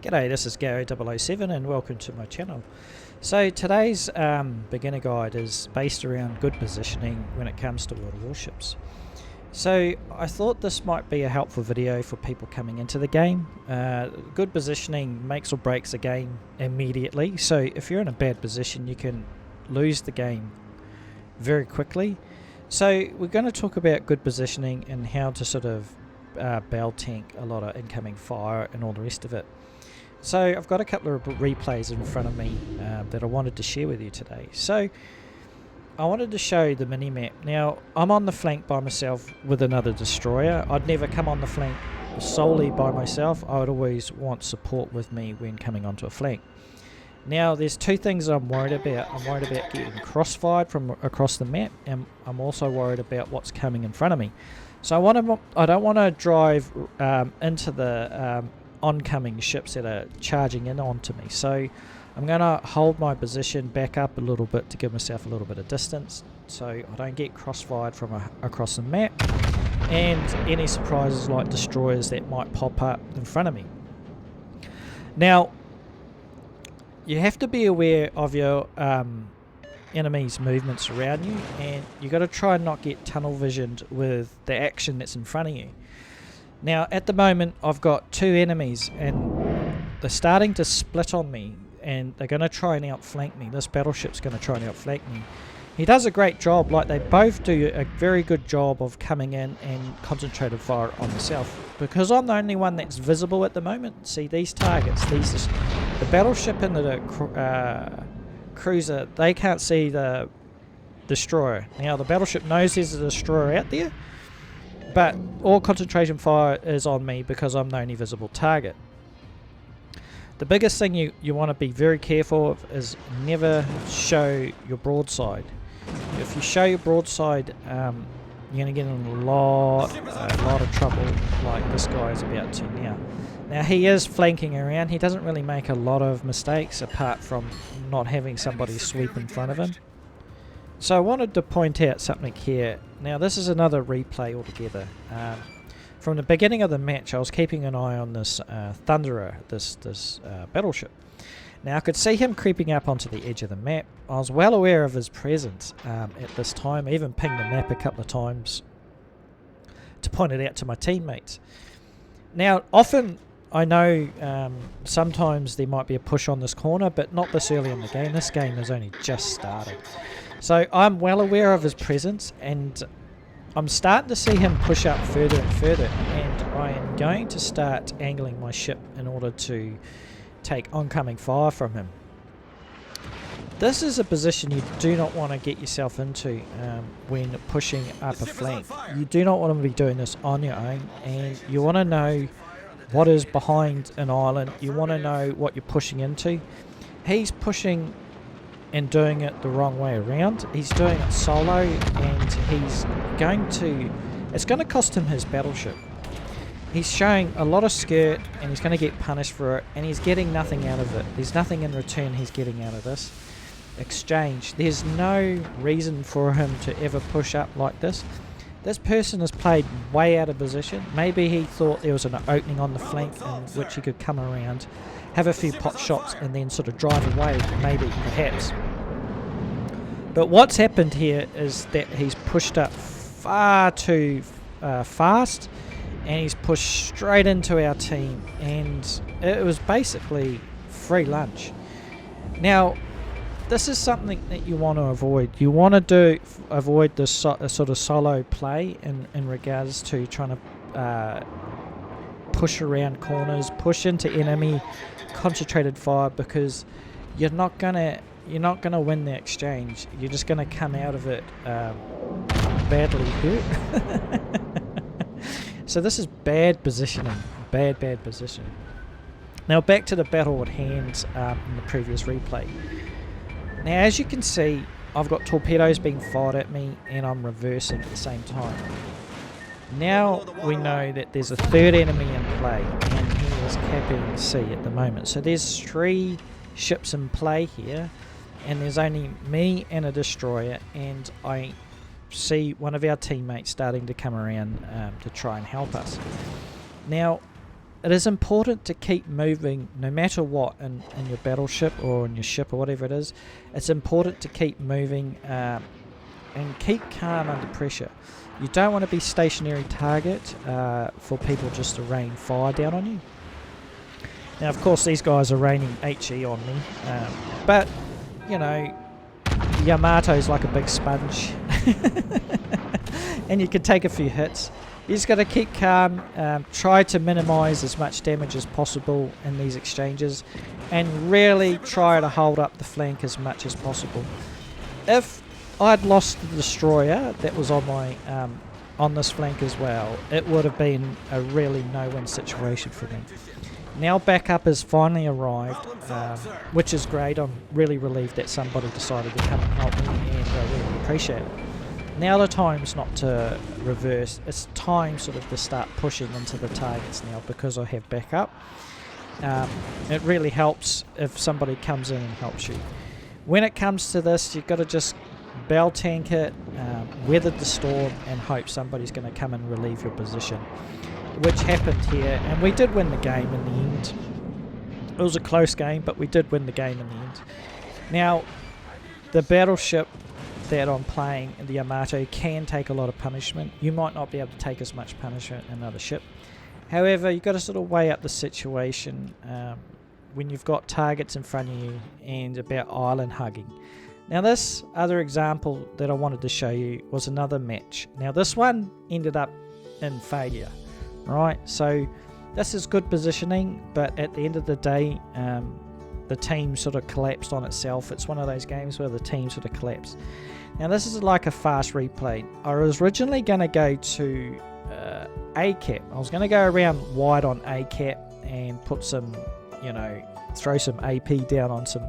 G'day, this is Gary007 and welcome to my channel. So today's beginner guide is based around good positioning when it comes to World Warships. So I thought this might be a helpful video for people coming into the game. Good positioning makes or breaks a game immediately, so if you're in a bad position you can lose the game very quickly. So we're going to talk about good positioning and how to sort of bell tank a lot of incoming fire and all the rest of it. So I've got a couple of replays in front of me that I wanted to share with you today. So I wanted to show the mini-map. Now I'm on the flank by myself with another destroyer. I'd never come on the flank solely by myself. I would always want support with me when coming onto a flank. Now there's two things I'm worried about. I'm worried about getting crossfired from across the map, and I'm also worried about what's coming in front of me. So I don't want to drive into the oncoming ships that are charging in onto me. So I'm going to hold my position back up a little bit to give myself a little bit of distance so I don't get crossfired from across the map, and any surprises like destroyers that might pop up in front of me. Now you have to be aware of your enemies' movements around you, and you got to try and not get tunnel visioned with the action that's in front of you. Now at the moment I've got two enemies and they're starting to split on me, and they're going to try and outflank me. This battleship's going to try and outflank me. He does a great job, like they both do a very good job of coming in and concentrated fire on myself, because I'm the only one that's visible at the moment. See these targets, the battleship and the cruiser, they can't see the destroyer. Now the battleship knows there's a destroyer out there, but all concentration fire is on me because I'm the only visible target. The biggest thing you want to be very careful of is never show your broadside. If you show your broadside, you're going to get in a lot of trouble, like this guy is about to now. Now he is flanking around. He doesn't really make a lot of mistakes apart from not having somebody sweep in front of him. So I wanted to point out something here. Now this is another replay altogether. From the beginning of the match I was keeping an eye on this Thunderer, this battleship. Now I could see him creeping up onto the edge of the map. I was well aware of his presence at this time. I even pinged the map a couple of times to point it out to my teammates. Now often I know sometimes there might be a push on this corner, but not this early in the game. This game has only just started. So I'm well aware of his presence, and I'm starting to see him push up further and further, and I am going to start angling my ship in order to take oncoming fire from him. This is a position you do not want to get yourself into when pushing up a flank. You do not want to be doing this on your own, and you want to know what is behind an island. You want to know what you're pushing into. He's pushing and doing it the wrong way around. He's doing it solo, and it's going to cost him his battleship. He's showing a lot of skirt, and he's going to get punished for it, and he's getting nothing out of it. There's nothing in return he's getting out of this exchange. There's no reason for him to ever push up like this. This person has played way out of position. Maybe he thought there was an opening on the flank in which he could come around, have a few pot shots, and then sort of drive away, maybe, perhaps. But what's happened here is that he's pushed up far too fast, and he's pushed straight into our team, and it was basically free lunch. Now this is something that you want to avoid. You want to avoid this sort of solo play in regards to trying to push around corners, push into enemy concentrated fire, because you're not gonna win the exchange. You're just gonna come out of it badly hurt. So this is bad positioning, bad positioning. Now back to the battle at hand in the previous replay. Now as you can see, I've got torpedoes being fired at me, and I'm reversing at the same time. Now we know that there's a third enemy in play, and he is capping C at the moment. So there's 3 ships in play here, and there's only me and a destroyer, and I see one of our teammates starting to come around to try and help us. Now it is important to keep moving no matter what in your battleship or in your ship or whatever it is. It's important to keep moving and keep calm under pressure. You don't want to be stationary target for people just to rain fire down on you. Now, of course, these guys are raining HE on me, but, you know, Yamato's like a big sponge, and you can take a few hits. You just got to keep calm, try to minimise as much damage as possible in these exchanges, and really try to hold up the flank as much as possible. If I'd lost the destroyer that was on my on this flank as well, it would have been a really no-win situation for me. Now backup has finally arrived, which is great. I'm really relieved that somebody decided to come and help me, and I really appreciate it. Now the time's not to reverse, it's time sort of to start pushing into the targets now because I have backup. It really helps if somebody comes in and helps you. When it comes to this, you've got to just bell tank it, weather the storm, and hope somebody's going to come and relieve your position, which happened here, and we did win the game in the end. It was a close game, but we did win the game in the end. Now, the battleship that I'm playing, the Yamato, can take a lot of punishment. You might not be able to take as much punishment in another ship. However, you've got to sort of weigh up the situation when you've got targets in front of you and about island hugging. Now, this other example that I wanted to show you was another match. Now, this one ended up in failure. Right, so this is good positioning, but at the end of the day, the team sort of collapsed on itself. It's one of those games where the team sort of collapsed. Now this is like a fast replay. I was originally going to go to A-cap. I was going to go around wide on A-cap and put some, you know, throw some AP down on some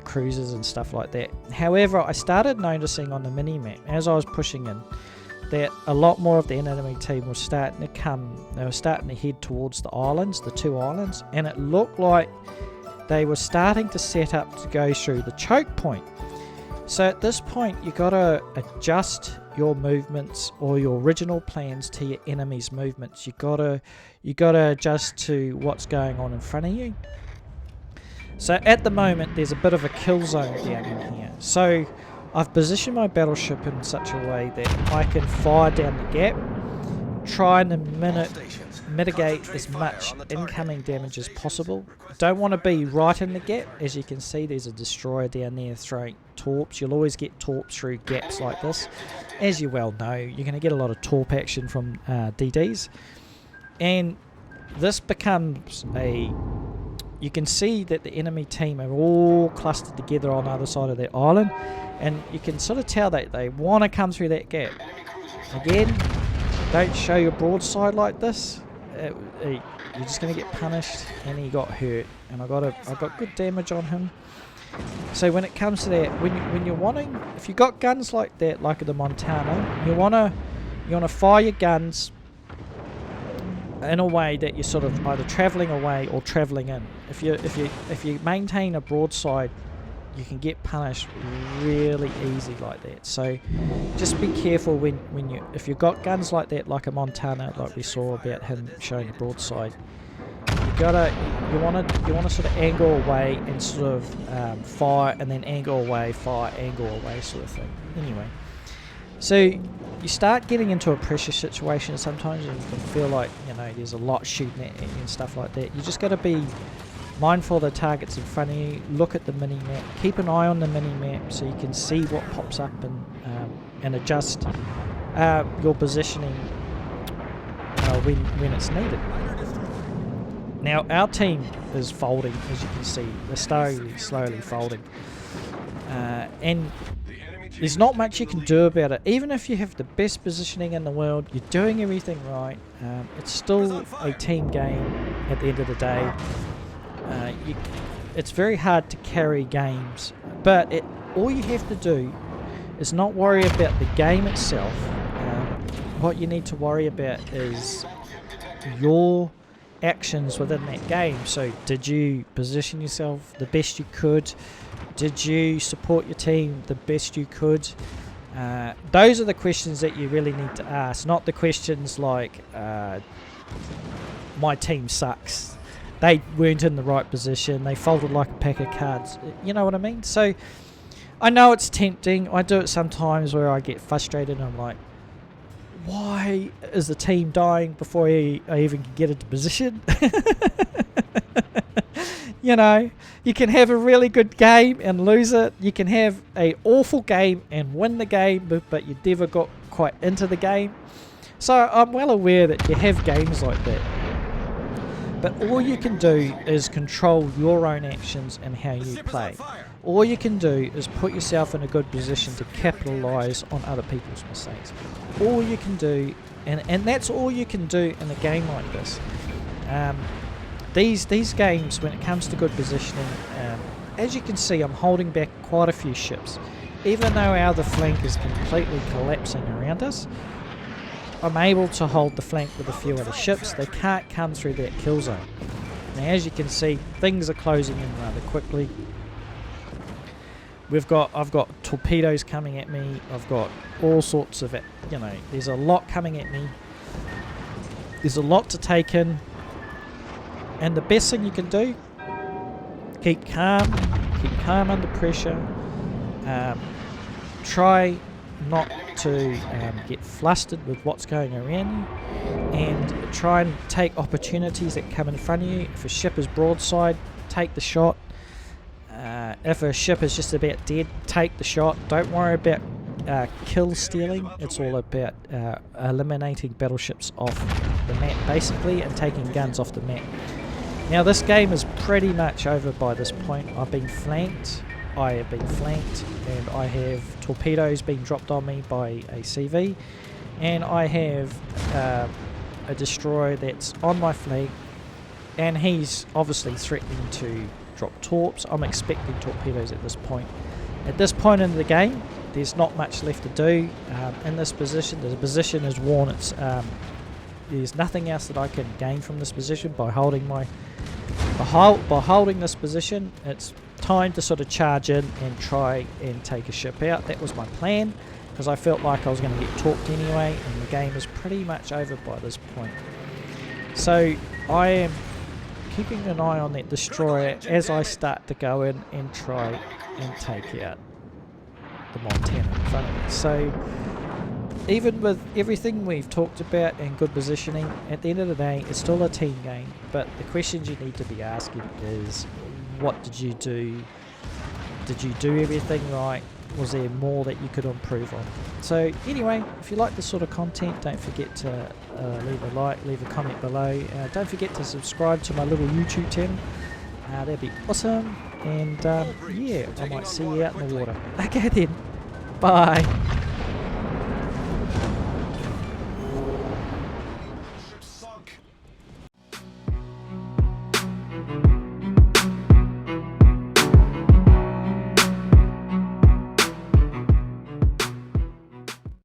cruisers and stuff like that. However, I started noticing on the mini-map as I was pushing in that a lot more of the enemy team was starting to come, they were starting to head towards the islands, the two islands, and it looked like they were starting to set up to go through the choke point. So at this point, you got to adjust your movements or your original plans to your enemy's movements. You got to adjust to what's going on in front of you. So at the moment, there's a bit of a kill zone down in here. So I've positioned my battleship in such a way that I can fire down the gap, trying to mitigate as much incoming damage as possible. Don't want to be right in the gap. As you can see, there's a destroyer down there throwing torps. You'll always get torps through gaps like this. As you well know, you're going to get a lot of torp action from DDs. And this becomes a... You can see that the enemy team are all clustered together on the other side of that island, and you can sort of tell that they want to come through that gap. Again, don't show your broadside like this. You're just going to get punished, and he got hurt, and I got good damage on him. So when it comes to that, when you're wanting, if you got guns like that, like the Montana, you wanna fire your guns in a way that you're sort of either travelling away or travelling in. If you maintain a broadside, you can get punished really easy like that. So just be careful if you've got guns like that, like a Montana, like we saw about him showing a broadside. You want to sort of angle away and sort of fire, and then angle away, fire, angle away, sort of thing. Anyway, so you start getting into a pressure situation sometimes, and you can feel like, you know, there's a lot shooting at you and stuff like that. You just got to be mindful of the targets in front of you. Look at the mini map. Keep an eye on the mini map so you can see what pops up and adjust your positioning when it's needed. Now our team is folding, as you can see. They're slowly folding, and there's not much you can do about it. Even if you have the best positioning in the world, you're doing everything right, it's still a team game at the end of the day. It's very hard to carry games, but all you have to do is not worry about the game itself. What you need to worry about is your actions within that game. So did you position yourself the best you could? Did you support your team the best you could? Those are the questions that you really need to ask, not the questions like my team sucks. They weren't in the right position. They folded like a pack of cards. You know what I mean? So I know it's tempting. I do it sometimes where I get frustrated and I'm like, why is the team dying before I even can get into position? You know, you can have a really good game and lose it. You can have an awful game and win the game, but you never got quite into the game. So I'm well aware that you have games like that. But all you can do is control your own actions and how you play. All you can do is put yourself in a good position to capitalise on other people's mistakes. All you can do, and that's all you can do in a game like this. These games, when it comes to good positioning, as you can see, I'm holding back quite a few ships. Even though our other flank is completely collapsing around us, I'm able to hold the flank with a few other ships. They can't come through that kill zone. Now, as you can see, things are closing in rather quickly. I've got torpedoes coming at me. I've got all sorts of it. You know, there's a lot coming at me. There's a lot to take in. And the best thing you can do, keep calm under pressure. Try not to get flustered with what's going around you, and try and take opportunities that come in front of you. If a ship is broadside, take the shot. If a ship is just about dead, take the shot. Don't worry about kill stealing. It's all about eliminating battleships off the map basically, and taking guns off the map. Now this game is pretty much over by this point. I have been flanked, and I have torpedoes being dropped on me by a CV, and I have a destroyer that's on my flank, and he's obviously threatening to drop torps. I'm expecting torpedoes at this point. At this point in the game, there's not much left to do in this position. The position is worn. There's nothing else that I can gain from this position by holding this position. It's time to sort of charge in and try and take a ship out. That was my plan, because I felt like I was going to get torped anyway, and the game is pretty much over by this point. So I am keeping an eye on that destroyer as I start to go in and try and take out the Montana in front of me. So even with everything we've talked about and good positioning, at the end of the day, it's still a team game. But the questions you need to be asking is, what did you do? Did you do everything right? Was there more that you could improve on? So anyway, if you like this sort of content, don't forget to leave a like, leave a comment below. Don't forget to subscribe to my little YouTube channel. That'd be awesome. And yeah, I might see you out in the water. Okay then, bye.